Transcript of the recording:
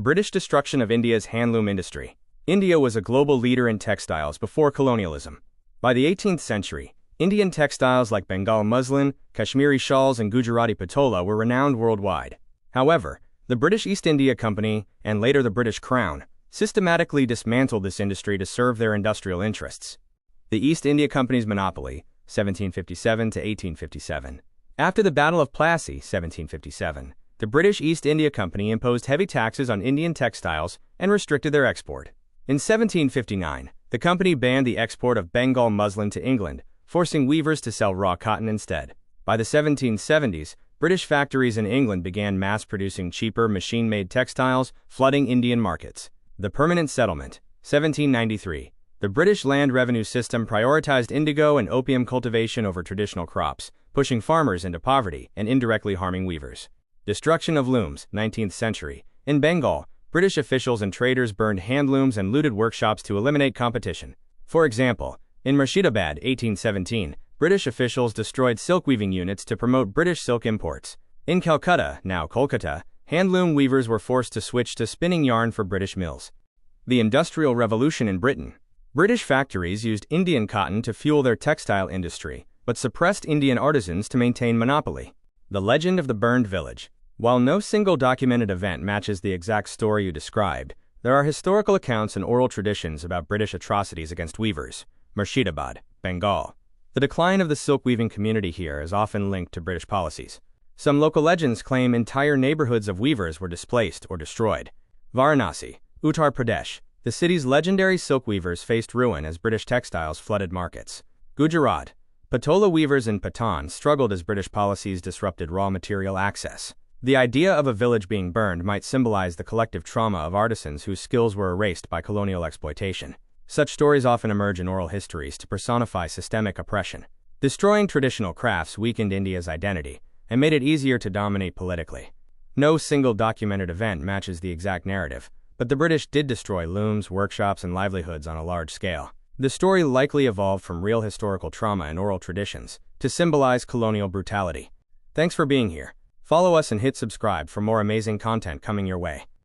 British destruction of India's handloom industry. India was a global leader in textiles before colonialism. By the 18th century, Indian textiles like Bengal muslin, Kashmiri shawls, and Gujarati patola were renowned worldwide. However, the British East India Company, and later the British Crown, systematically dismantled this industry to serve their industrial interests. The East India Company's monopoly, 1757 to 1857. After the Battle of Plassey, 1757, the British East India Company imposed heavy taxes on Indian textiles and restricted their export. In 1759, the company banned the export of Bengal muslin to England, forcing weavers to sell raw cotton instead. By the 1770s, British factories in England began mass-producing cheaper machine-made textiles, flooding Indian markets. The Permanent Settlement, 1793. The British land revenue system prioritized indigo and opium cultivation over traditional crops, pushing farmers into poverty and indirectly harming weavers. Destruction of looms, 19th century. In Bengal, British officials and traders burned handlooms and looted workshops to eliminate competition. For example, in Murshidabad, 1817, British officials destroyed silk weaving units to promote British silk imports. In Calcutta, now Kolkata, handloom weavers were forced to switch to spinning yarn for British mills. The Industrial Revolution in Britain. British factories used Indian cotton to fuel their textile industry, but suppressed Indian artisans to maintain monopoly. The Legend of the Burned Village. While no single documented event matches the exact story you described, there are historical accounts and oral traditions about British atrocities against weavers. Murshidabad, Bengal. The decline of the silk weaving community here is often linked to British policies. Some local legends claim entire neighborhoods of weavers were displaced or destroyed. Varanasi, Uttar Pradesh. The city's legendary silk weavers faced ruin as British textiles flooded markets. Gujarat. Patola weavers in Patan struggled as British policies disrupted raw material access. The idea of a village being burned might symbolize the collective trauma of artisans whose skills were erased by colonial exploitation. Such stories often emerge in oral histories to personify systemic oppression. Destroying traditional crafts weakened India's identity and made it easier to dominate politically. No single documented event matches the exact narrative, but the British did destroy looms, workshops, and livelihoods on a large scale. The story likely evolved from real historical trauma and oral traditions to symbolize colonial brutality. Thanks for being here. Follow us and hit subscribe for more amazing content coming your way.